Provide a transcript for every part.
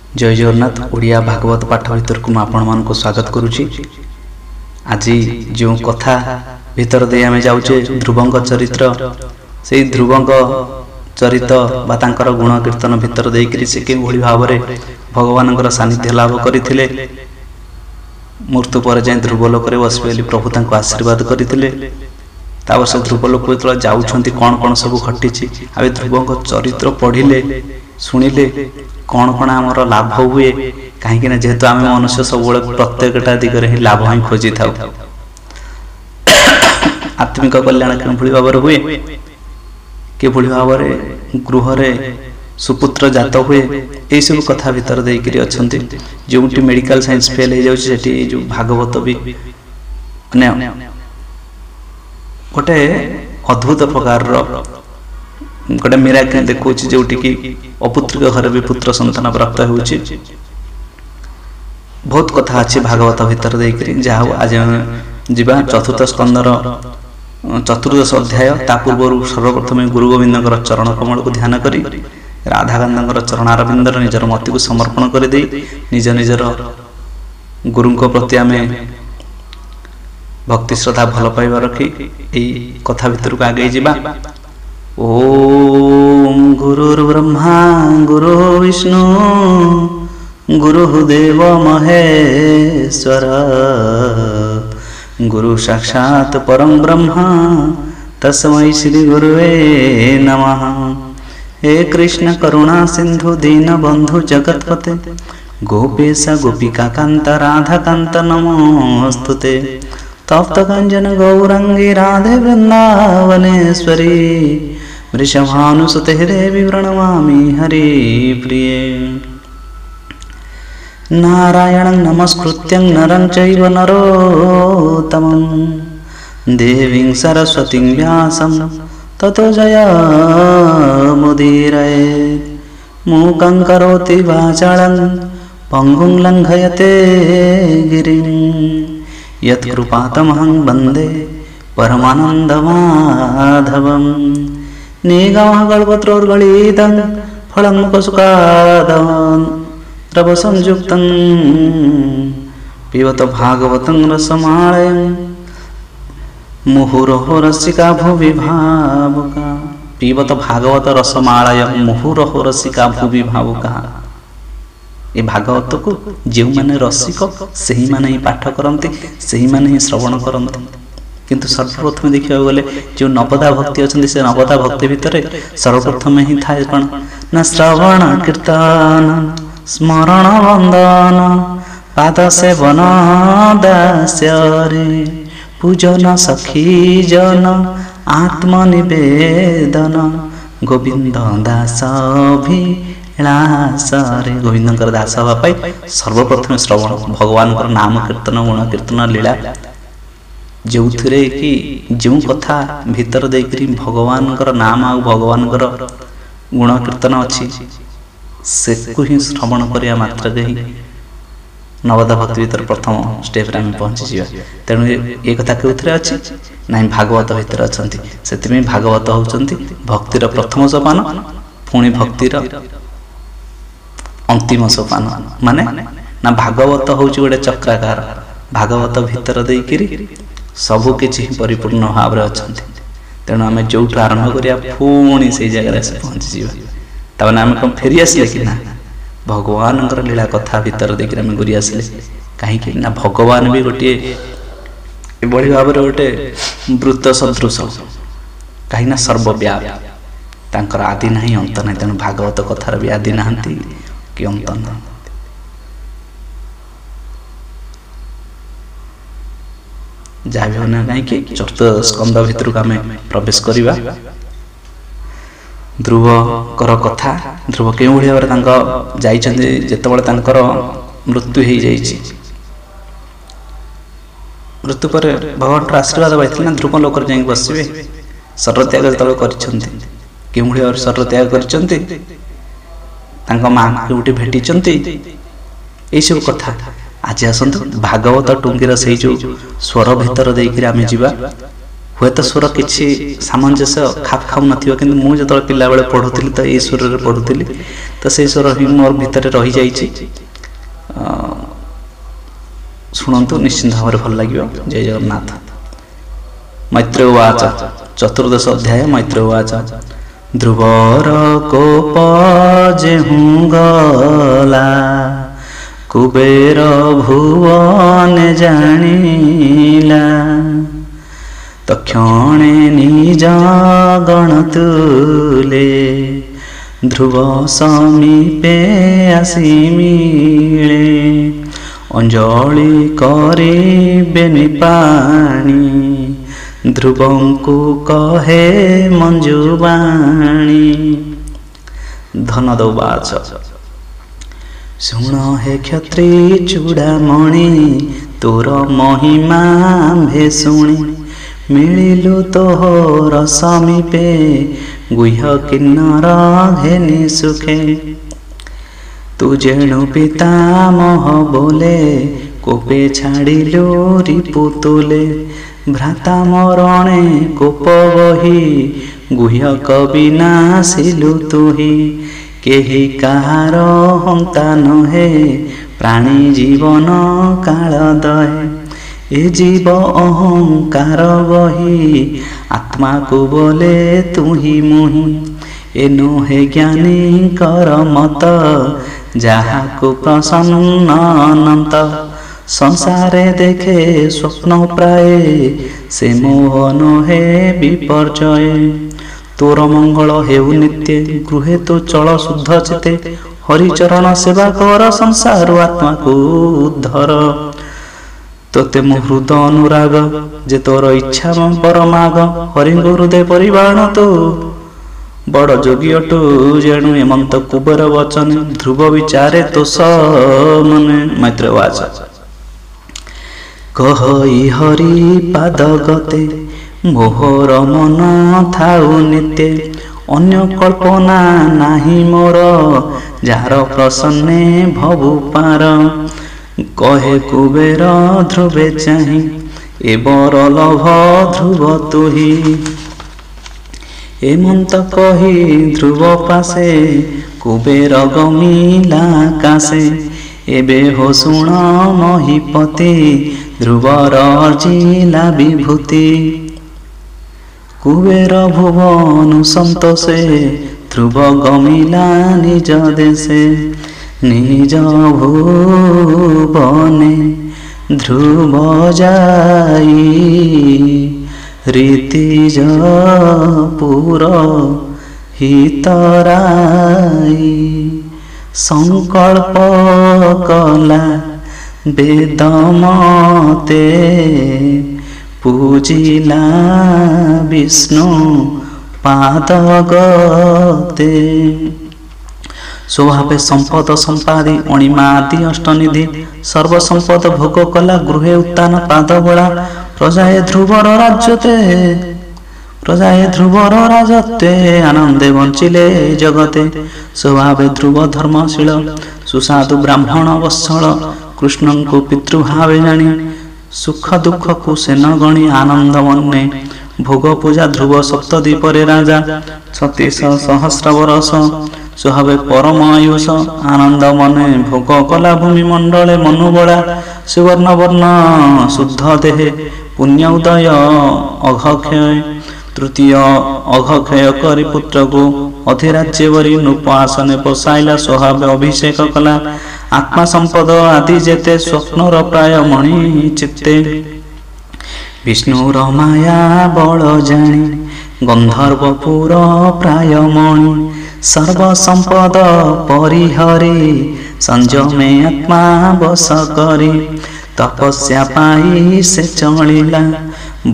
जय जगन्नाथ ओडिया भागवत पाठ भीतर को आपण मान को स्वागत करुछि। आज जो कथा भीतर दे आमे जाउचे ध्रुवंग चरित्र से ध्रुवंग चरित बा तांकर गुण कीर्तन भीतर दे करी से के भली भाव रे भगवानकर सानिध्य लाभ करिथिले। मृत्यु पर जाय ध्रुवलोक रे बसबेली प्रभु तांको आशीर्वाद करिथिले। तावर से ध्रुवलोक जेतला जाउछंती कोन कोन सब घटिछि आबे ध्रुवंग चरित्र पढिले सुनिले कौन कौन आमर लाभ हुए कहीं जेहेतु आम मनुष्य सब प्रत्येकटा दिगरे ही लाभ ही खोजी था। आत्मिक कल्याण कि भाव हुए कि भाव गृह सुपुत्र जात हुए यही सब कथा भीतर देकर अच्छा जो मेडिकल साइंस फेल हो जाती जो भागवत भी गोटे अद्भुत प्रकार गोटे मिराकल देखा जोटि कि अपुत्रिक घर भी पुत्र संतान प्राप्त हो बहुत कथा अच्छी भागवत भीतर देकर जहाँ आज जीवा चतुर्थ स्कंदर चतुर्दश अध्याय ता पूर्व सर्वप्रथम गुरु गोविंद चरण कमल को ध्यान करी राधाकांद चरणारविंदर निजर मति को समर्पण कर दे निज निजर गुरु प्रति आम भक्ति श्रद्धा भल पाइबा रखी यही कथा भीतर को आगे जावा। ओम गुरुर्ब्रह्मा गुरु विष्णु गुरुदेव महेश्वर गुरु साक्षात् परम ब्रह्म तस्मै श्री गुरुवे नमः। हे कृष्ण करुणा सिंधु दीन बंधु जगतपते गोपेश गोपिका कांत राधा कांत नमोस्तुते। तप्त कंजन गौरंगी राधे वृंदावनेश्वरी वृषभानुसुते देवी प्रणमामि हरि प्रिये। नारायणं नमस्कृत्यं नरं चैव नरोत्तमं देवीं सरस्वतीं व्यासं ततो जयमुदीरयेत्। मूकं करोति वाचालं पङ्गुं लङ्घयते गिरिं यत्कृपातमहं वन्दे परमानन्दमाधवम्। निगमकल्पतरोर्गलितं फलं मुखसुखादं रवसंयुक्तं पिबत भागवतं रसमालयं मुहुरहो रसिका भुवि भावुका। पिबत भागवत रसमालयं मुहुरहो रसिका भुवि भावुका। ये भागवत को जो माने रसिक सही माने ही पाठ करते सही माने ही श्रवण करते। किंतु सर्वप्रथम देखा गले जो नवदा भक्ति अच्छा से नवदा भक्ति भितर सर्वप्रथम ही थाए कौन ना श्रवण कीर्तन स्मरण वंदन पाद सेवन दास्य पूजन सखी जन आत्मनिवेदन गोविंद दास भी गोविंद दास हवाई सर्वप्रथम श्रवण भगवान नाम कीर्तन गुण कीर्तन लीला जो थे कि जो कथा भीतर देकरी भगवान नाम आ भगवान गुण कीर्तन अच्छी से ही श्रवण करने मात्र ही नवदा भक्ति भीतर प्रथम स्टेप रे पहुंची जा। तेणु ये कथा के अच्छी ना भागवत भीतर अच्छा से भागवत होती भक्तिर प्रथम सोपान पुणी भक्तिर अंतिम सोपान माने ना भागवत हूँ गोटे चक्राकार भागवत भीतर देकरी सबु किछि परिपूर्ण भाव में अच्छा। तेणु आम जो आरंभ करिया पुणी से जगह पहुंची जा तबने आम कौन फेरी आसिले कि ना भगवान लीला कथा भीतर देकर आम घूरी आसिले कहीं ना भगवान भी गोटे बड़ी भाव गोटे वृत्त सदृश कहीं सर्वव्यापी तांकर आदि नहीं अंत नहीं। तेणु भागवत कथार भी आदि नहांती कि अंत ना। जहाँ भी होना कहीं चतुर्थ स्कंद भीतर को आम प्रवेश करवा। ध्रुव कर कथा ध्रुव क्यों भाव जिते मृत्यु हो जाइए मृत्यु पर भगवान आशीर्वाद पाई ना ध्रुव लोक जा बसवे शरीर त्याग जो कर शरीर त्याग कर माँ के भेटी यही सब कथा आज आसतु भागवत टुंगीर से जो स्वर भीतर देकर आम जा ହୁଏତ ସ୍ୱର କିଛି ସାମଞ୍ଜସ୍ୟ ଖାପ ଖାଉ ନଥିବ, କିନ୍ତୁ ମୁଁ ଯେତେବେଳେ ପିଲାବେଳେ ପଢ଼ୁଥିଲି ତ ଏଇ ସ୍ୱରରେ ପଢ଼ୁଥିଲି, ତ ସେଇ ସ୍ୱର ହିଁ ମୋର ଭିତରେ ରହିଯାଇଛି। ଶୁଣନ୍ତୁ, ନିଶ୍ଚିନ୍ତ ଭାବରେ ଭଲ ଲାଗିବ। ଜୟ ଜଗନ୍ନାଥ। ମୈତ୍ରେୟ ଉବାଚ, ଚତୁର୍ଦ୍ଦଶ ଅଧ୍ୟାୟ। ମୈତ୍ରେୟ ଉବାଚ, ଧ୍ରୁବର କୋପ ଯେହୁଁ ଗଲା, କୁବେର ଭୁବନେ ଜାଣିଲା, ତକ୍ଷଣେ ନିଜ ଗଣ ତୁଲେ, ଧ୍ରୁବ ସମୀପେ ଆସି ମିଳେ, ଅଞ୍ଜଳି କରିବେନି ପାଣି, ଧ୍ରୁବଙ୍କୁ କହେ ମଞ୍ଜୁବାଣୀ। ଧନଦ ଉବାଚ, ଶୁଣ ହେ କ୍ଷତ୍ରୀ ଚୂଡ଼ାମଣି, ତୋର ମହିମା ଆମ୍ଭେ ଶୁଣି, ମିଳିଲୁ ତୋହର ସମୀପେ, ଗୁହ୍ୟ କିନ୍ନର ଘେନି ସୁଖେ, ତୁ ଯେଣୁ ପିତାମହ ବୋଲେ, କୋପେ ଛାଡ଼ିଲୁ ରିପୁ ତୁଲେ, ଭ୍ରାତା ମରଣେ କୋପ ବହି, ଗୁହ୍ୟ କବି ନାସିଲୁ ତୁହି, କେହି କାହାର ହନ୍ତା ନହେ, ପ୍ରାଣୀ ଜୀବନ କାଳ ଦହେ, ଏ ଜୀବ ଅହଙ୍କାର ବହି, ଆତ୍ମାକୁ ବୋଲେ ତୁହି ମୁହିଁ, ଏ ନୁହେଁ ଜ୍ଞାନୀଙ୍କର ମତ, ଯାହାକୁ ପ୍ରସନ୍ନ ଅନନ୍ତ, ସଂସାରେ ଦେଖେ ସ୍ୱପ୍ନ ପ୍ରାୟ, ସେ ମୋହ ନୁହେଁ ବିପର୍ଯ୍ୟୟ, ତୋର ମଙ୍ଗଳ ହେଉ ନିତ୍ୟ, ଗୃହେ ତୁ ଚଳ ଶୁଦ୍ଧ ଚିତେ, ହରିଚରଣ ସେବା କର, ସଂସାର ଆତ୍ମାକୁ ଉଦ୍ଧର, ତୋତେ ମୋ ହୃଦ ଅନୁରାଗ, ଯେ ତୋର ଇଚ୍ଛା ପରମାଗ, ହରିଙ୍କୁ ହୃଦୟ ପରିବାଣ ତୁ, ବଡ଼ ଯୋଗୀ ଅଟୁ ଯେଣୁ ଏମନ୍ତ କୁବେର ବଚନେ, ଧ୍ରୁବ ବିଚାରେ ତୋଷ ମନେ। ମୈତ୍ରେୟ ଉବାଚ, କହଇ ହରି ପାଦ ଗତେ, ମୋହର ମନ ଥାଉ ନିତ୍ୟ, ଅନ୍ୟ କଳ୍ପନା ନାହିଁ ମୋର, ଯାହାର ପ୍ରସନ୍ନେ ଭବୁ ପାର, କହେ କୁବେର ଧ୍ରୁବେ ଚାହିଁ, ଏ ବର ଲଭ ଧ୍ରୁବ ତୁହି, ଏମନ୍ତ କହି ଧ୍ରୁବ ପାଶେ, କୁବେର ଗମିଲା କାଶେ, ଏବେ ହୋ ଶୁଣ ମହିପତି, ଧ୍ରୁବର ଅର୍ଜିଲା ବିଭୂତି, କୁବେର ଭୁବନ ସନ୍ତୋଷେ, ଧ୍ରୁବ ଗମିଲା ନିଜ ଦେଶେ, ନିଜ ଭୁବନେ ଧ୍ରୁବ ଯାଇ, ରୀତିଜ ପୁର ହିତରାଇ, ସଂକଳ୍ପ କଲା ବେଦ ମତେ, ପୂଜିଲା ବିଷ୍ଣୁ ପାଦ ଗତେ, ସ୍ୱଭାବେ ସମ୍ପଦ ସମ୍ପାଦି, ଅଣିମା ଆଦି ଅଷ୍ଟନିଧି, ସର୍ବସମ୍ପଦ ଭୋଗ କଲା, ଗୃହେ ଉତ୍ତାନ ପାଦ ବଳା, ପ୍ରଜାଏ ଧ୍ରୁବର ରାଜ୍ୟତେ, ପ୍ରଜାଏ ଧ୍ରୁବର ରାଜତ୍ୱେ, ଆନନ୍ଦେ ବଞ୍ଚିଲେ ଜଗତେ, ସ୍ୱଭାବେ ଧ୍ରୁବ ଧର୍ମଶୀଳ, ସୁସାଧୁ ବ୍ରାହ୍ମଣ ବତ୍ସଳ, କୃଷ୍ଣଙ୍କୁ ପିତୃଭାବେ ଜାଣି, ସୁଖ ଦୁଃଖକୁ ସେନ ଗଣି ଆନନ୍ଦ ମନେ, ଭୋଗ ପୂଜା ଧ୍ରୁବ ସପ୍ତଦ୍ୱୀପରେ ରାଜା, 36 ସହସ୍ର ବରଷ, ସ୍ୱଭାବେ ପରମ ଆୟୁଷ, ଆନନ୍ଦ ମନେ ଭୋଗ କଲା ଭୂମି ମଣ୍ଡଳେ ମନୁବଳା, ସୁବର୍ଣ୍ଣ ବର୍ଣ୍ଣ ଶୁଦ୍ଧ ଦେହେ, ପୁଣ୍ୟ ଉଦୟ ଅଘକ୍ଷୟ, ତୃତୀୟ ଅଘକ୍ଷୟ କରି ପୁତ୍ରକୁ ଅଧିରାଜ୍ୟ ବରି, ନୃପ ଆସନେ ବସାଇଲା, ସ୍ୱଭାବେ ଅଭିଷେକ କଲା, ଆତ୍ମା ସମ୍ପଦ ଆଦି ଯେତେ, ସ୍ୱପ୍ନର ପ୍ରାୟ ମଣି ଚିତ୍ତେ, ବିଷ୍ଣୁର ମାୟା ବଳ ଜାଣି, ଗନ୍ଧର୍ବପୁର ପ୍ରାୟ ମଣି, ସର୍ବସମ୍ପଦ ପରିହରି, ସଂଯମେ ଆତ୍ମା ବଶ କରି, ତପସ୍ୟା ପାଇ ସେ ଚଳିଲା,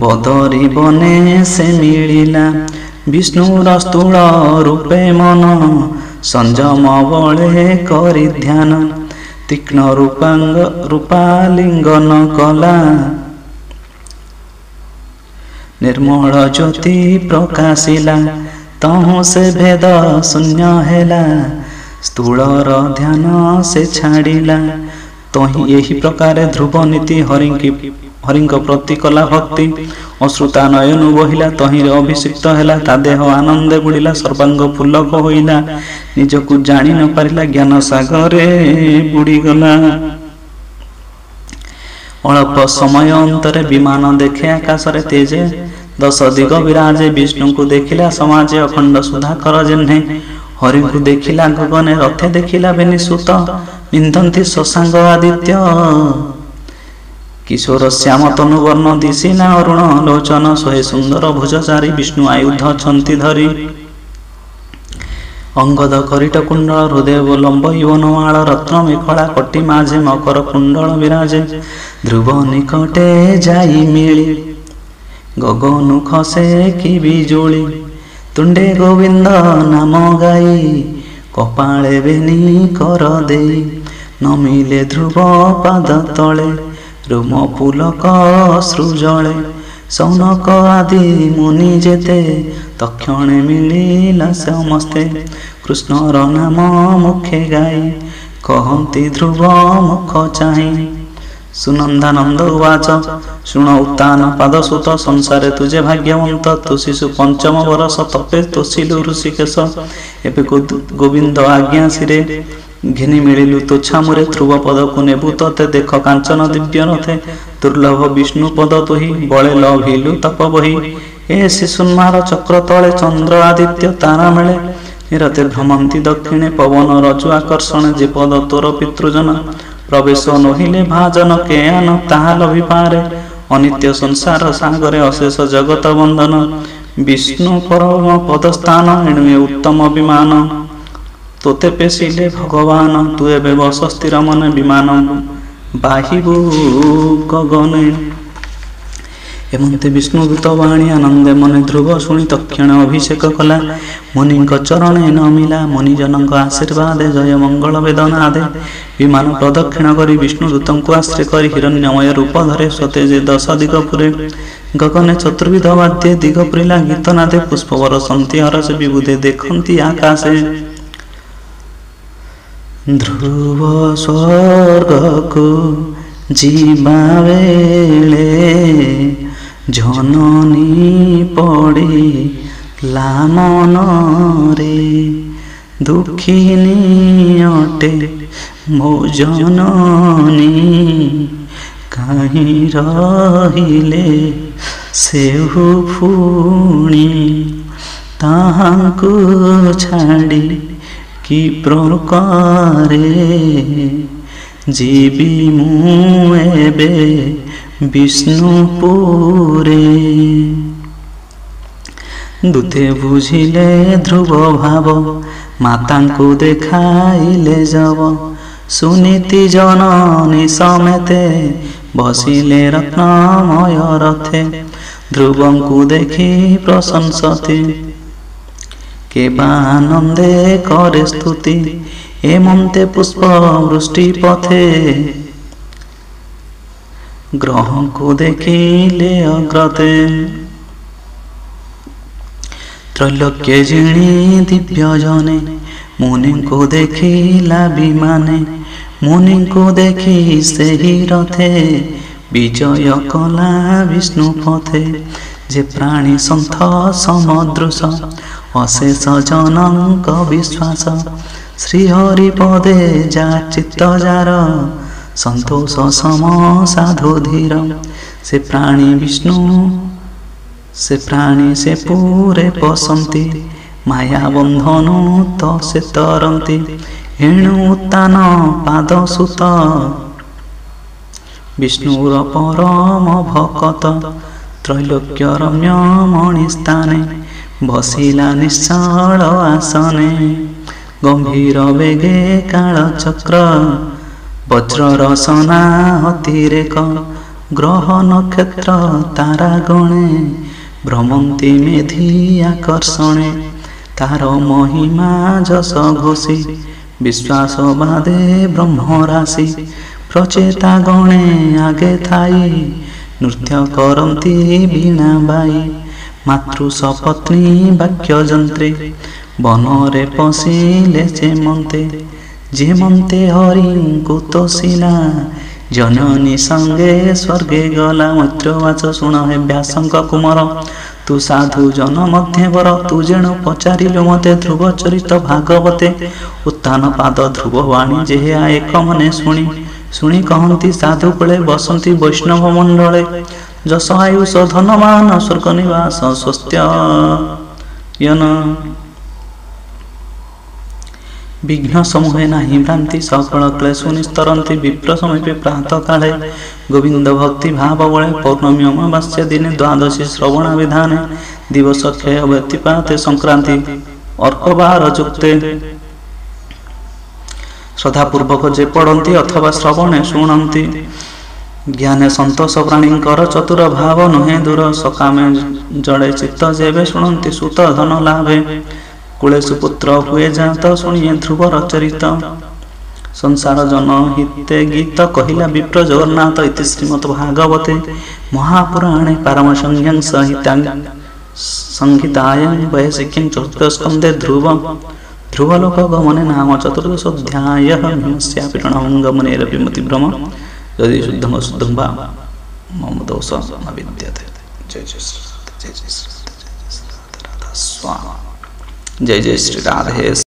ବଦରି ବନେ ସେ ମିଳିଲା, ବିଷ୍ଣୁର ସ୍ଥୂଳ ରୂପେ ମନ, ସଂଯମ ବଳେ କରି ଧ୍ୟାନ, ତୀକ୍ଷ୍ଣ ରୂପାଲିଙ୍ଗନ କଲା, ନିର୍ମଳ ଜ୍ୟୋତି ପ୍ରକାଶିଲା, ତହୁଁ ସେ ଭେଦ ଶୂନ୍ୟ ହେଲା, ସ୍ଥୂଳର ଧ୍ୟାନ ସେ ଛାଡ଼ିଲା, ତହିଁ ଏହି ପ୍ରକାରେ ଧ୍ରୁବ ନୀତି हरिंक प्रति कला भक्ति अश्रुता नयन बहिला तहिरे अभिषिक्त हैला ता देह आनंदे बुड़िला सर्वांग पुलक होइला निजकु जानी न पारिला ज्ञान सागरे बुड़ी गला। अल्प समय अंतरे विमान देखे आकाशरे तेजे 10 दिग विराजे विष्णु को देखिला समाजे अखंड सुधाकर जेन्हे हरि को देखिला गगने रथे देखिला बेनी सुत निंदंती शशांग आदित्य किशोर श्याम तनु वर्ण दिशिना अरुण लोचन सोहे सुंदर भुजचारी विष्णु आयुध छंती धरी अंगद करिट कुंडल हृदय लंब युवनमाल रत्न मेखला कटी माझे मकर कुंडल विराजे ध्रुव निकटे जाई मिली गगन खसे कि बिजुली तुंडे गोविंद नाम गाई कपाळे बेनी कर देई नमिले ध्रुव पाद तले रुम पुलक सृजले सौनक आदि मुनि जेते तक्षणे मिलिला समस्ते कृष्णर नाम मुखे गाई कहंती ध्रुव मुख चाहि सुनंदानंद उवाच शुण उत्तान पादसुत संसारे तुझे भाग्यवंत तु शिशु पंचम बरस तपे तोषिलु ऋषिकेश एबे गोविंद आज्ञा सिरे घिनी मिलिलु तो छामुरे ध्रुव पद को नेबु तते देख कांचन दिव्य रथे दुर्लभ विष्णु पद तोहि बळे लभिलु तप बही ए शिशुन्मार चक्र तले चंद्र आदित्य तारा मेले निरते भ्रमंती दक्षिणे पवन रजु आकर्षण जे पद तोर पितृजन प्रवेश नहिले भाजन केयान ताहा लभि पारे अनित्य संसार सागरे अशेष जगत बंधन विष्णु परम पदस्थान एणुए उत्तम विमान तोते पेशिले भगवान तु एबे बस स्थिर मन विमान बाहिबु गगने एमंते विष्णुदूत वाणी आनंदे मने ध्रुव शुणी तक्षण अभिषेक कला मुनि चरणे नमिला मुनिजनक आशीर्वाद जय मंगल वेदनादे विमान प्रदक्षिण करी विष्णुदूत को आश्रय करी हिरण्यमय रूप धरे स्वतेजे 10 दिगपुरे गगने चतुर्विध वाद्य दिगपुरिला गीतनादे पुष्पवर सन्ति हरस विबुधे देखंती आकाशे ध्रुव स्वर्ग को जीवा बेले जननी पड़ी लामन रे दुखिनी अटे मो जननी कहीं रहिले सेहु फुणी ताहांकु छाड़ी कि प्रकारे जीवी मुएबे विष्णुपुरे दूते बुझिले ध्रुव भाव माता को देखाइले जब सुनीति जननी समेते बसिले रत्नमय रथे ध्रुव को देखी प्रशंसती केबा आनंदे करे स्तुति एमंते पुष्प वृष्टि पथे ग्रह को देखिले अग्रते त्रैलोक्य जिणी दिव्य जने मुनि को देखिला विमाने मुनि को देखी से ही रथे विजय कला विष्णु पथे जे प्राणी सन्थ समदृश अशेष जनक विश्वास श्रीहरि पदे जा चित्त जार संतोष सम साधु धीर से प्राणी विष्णु से प्राणी से पूरे पसंती माया बंधन तो से तरंती एणु उत्तान पाद सुत विष्णुर परम भकत त्रैलोक्य रम्य मणिस्थाने बसिला निश्चल आसने गंभीर बेगे काल चक्र वज्र रसना अतिरेक ग्रह नक्षत्र तारा गणे भ्रमंती मेधी आकर्षणे तार महिमा जस घोषी विश्वास बादे ब्रह्म राशि प्रचेता गणे आगे थाई नृत्य करती वीणा बाई मातृ सपत्नी वाक्य जंत्रे बनरे पशिले जेमंते जेमंते हरि को तोषिला जननी संगे स्वर्गे गला मैत्रवाच शुण हे व्यासंक कुमार तू साधु जन मध्यवर तू जेणु पचारिलु मते ध्रुव चरित भागवते उत्थान पाद ध्रुव वाणी जेहा एक मने शुणी शुणी कहती साधु कुले बसंती वैष्णव मंडले जस आयुष धनमान स्वर्ग निवास स्वस्त्ययन विघ्न समूहे नाही भ्रांति सकल क्लेशु निस्तरन्ति विप्र समीपे प्रातः काले गोविंद भक्ति भाव बळे पौर्णमी अमावास्या दिने द्वादशी श्रवण विधाने दिवस क्षय व्यतिपाते संक्रांति अर्कबार जुक्ते श्रद्धा पूर्वक जे पढ़ती अथवा श्रवणे शुणती ज्ञाने संतोष प्राणींकर चतुर भाव नुहे दूर सकामे जड़े चित्त जेबे शुणती सुत धन लाभे कुले सुपुत्र हुए जात शुणिए ध्रुवर चरित संसार जन हिते गीत कहिला विप्र जगन्नाथ इति श्रीमद् भागवते महापुराणे पारम संज्ञं संहितायां वैशिक्यं चतुर्थस्कन्धे ध्रुवलोक गमने नाम चतुर्दशोऽध्यायः भीमस्यापीडनं गमनेरपि मतिभ्रम यदि शुद्धं अशुद्धं वा मम दोष न विद्यते। जय जय श्री राधे स्वामी। जय जय श्री राधे।